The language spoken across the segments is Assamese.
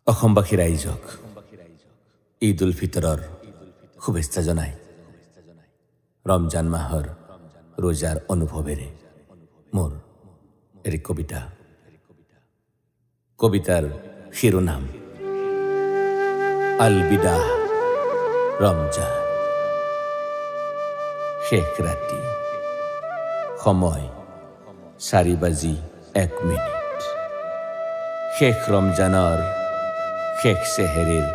অসমবাসী ৰাইজক ঈদ উল ফিতৰৰ শুভেচ্ছা জনাই ৰমজান মাহৰ ৰোজাৰ অনুভৱেৰে মোৰ এটি কবিতাৰ শিৰোনাম আলবিদা ৰমজান। শেষ ৰাতি, সময় 4:01। শেষ ৰমজানৰ শেষ চেহেৰিৰ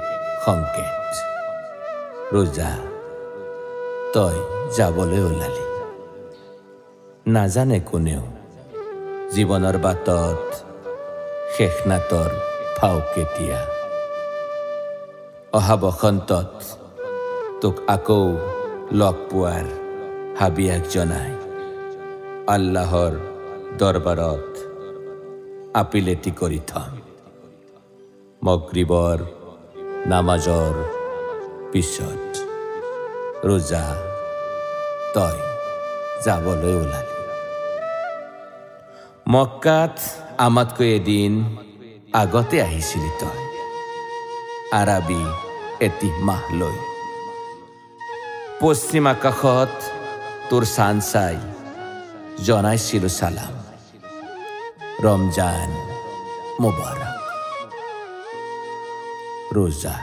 সংকেত। ৰোজা তই যাবলৈ ওলালি, নাজানে কোনেও জীৱনৰ বাটত শেষ নাটৰ ফাও কেতিয়া। অহা বসন্তত তোক আকৌ লগ পোৱাৰ হাবিয়াস জনাই আল্লাহৰ দৰবাৰত আপিলেতি কৰি থম। মগৰিবৰ নামাজৰ পিছত ৰোজা তই যাবলৈ ওলালি। মক্কাত আমাতকৈ এদিন আগতে আহিছিলি তই আৰবী এটি মাহ লৈ। পশ্চিম আকাশত তোৰ চান চাই জনাইছিলো চালাম, ৰমজান মুবাৰক। ৰোজা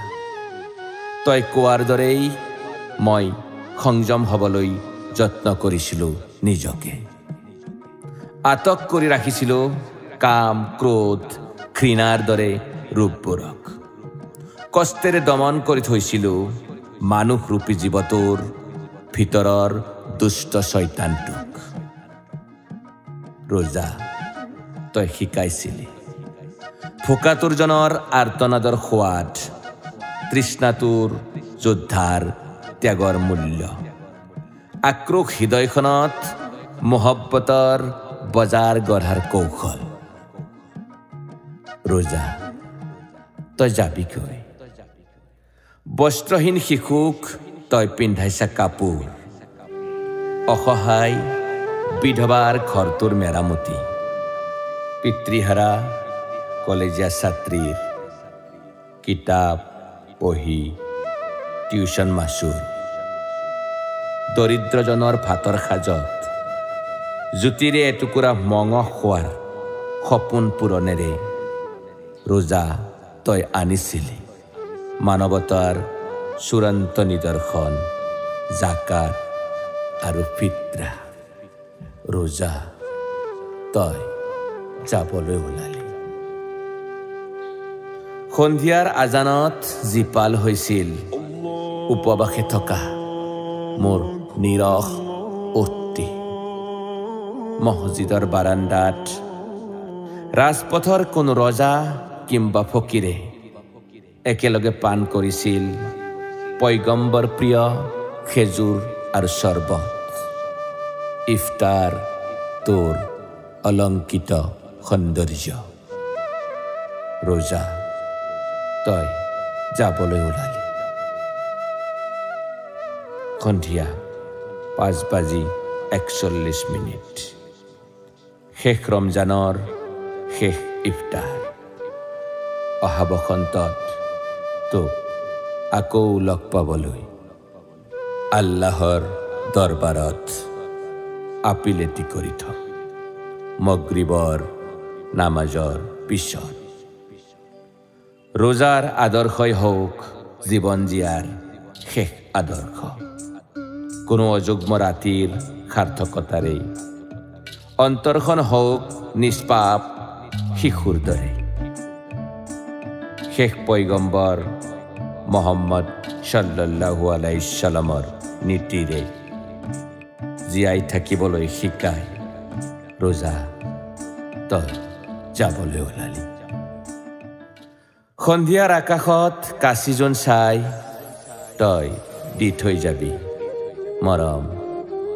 তই কোৱাৰ দৰেই মই সংযম হ'বলৈ যত্ন কৰিছিলোঁ নিজকে। আটক কৰি ৰাখিছিলোঁ কাম, ক্ৰোধ, ঘৃণাৰ দৰে ৰূপবোৰক। কষ্টেৰে দমন কৰি থৈছিলোঁ মানুহৰূপী জীৱটোৰ ভিতৰৰ দুষ্ট শয়তানটোক। ৰোজা তই শিকাইছিলি ভোকাতুৰজনৰ আৰ্তনাদৰ সোৱাদ, তৃষ্ণাতুৰ যোদ্ধাৰ ত্যাগৰ মূল্য, আক্ৰোশ হৃদয়খনত মহব্বতৰ বজাৰ গঢ়াৰ কৌশল। ৰোজা তই যাবিকৈ বস্ত্ৰহীন শিশুক তই পিন্ধাইছা কাপোৰ, অসহায় বিধৱাৰ ঘৰটোৰ মেৰামতি, পিতৃহাৰা কলেজীয়া ছাত্ৰীৰ কিতাপ বহি, টিউচন মাচুল, দৰিদ্ৰজনৰ ভাতৰ সাজত জুতিৰে এটুকুৰা মঙহ খোৱাৰ সপোন পূৰণেৰে ৰোজা তই আনিছিলি মানৱতাৰ চূড়ান্ত নিদৰ্শন, জাকাত আৰু ফিত্ৰা। ৰোজা তই যাবলৈ ওলালি। সন্ধিয়াৰ আজানত জীপাল হৈছিল উপবাসে থকা মোৰ নিৰস অতি। মছজিদৰ বাৰাণ্ডাত ৰাজপথৰ কোনো ৰজা কিম্বা ফকীৰে একেলগে পান কৰিছিল পয়গম্বৰ প্ৰিয় খেজুৰ আৰু চৰ্বত। ইফতাৰ তোৰ অলংকিত সৌন্দৰ্য। ৰোজা তই যাবলৈ ওলালি। সন্ধিয়া 5:41। শেষ ৰমজানৰ শেষ ইফতাৰ। অহা বসন্তত তোক আকৌ লগ পাবলৈ আল্লাহৰ দৰবাৰত আপিলেতি কৰি থম। মগৰিবৰ নামাজৰ পিছত ৰোজাৰ আদৰ্শই হওক জীৱন জীয়াৰ শেষ আদৰ্শ। কোনো অযুগ্ম ৰাতিৰ সাৰ্থকতাৰে অন্তৰখন হওক নিষ্পাপ শিশুৰ দৰে। শেষ পয়গম্বৰ মহম্মদ সাল্লাল্লাহু আলাইহি সাল্লামৰ নীতিৰে জীয়াই থাকিবলৈ শিকাই ৰোজা তই যাবলৈ ওলালি। সন্ধিয়াৰ আকাশত কাচিজোন চাই তই দি থৈ যাবি মৰম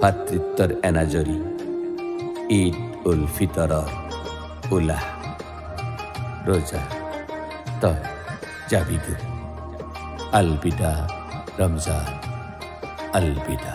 ভাতৃত্বৰ এনাজৰী। ঈদ উল ফিতৰৰ উলাহ। ৰোজা তই যাবিগৈ। আলবিদা ৰমজান, আলবিদা।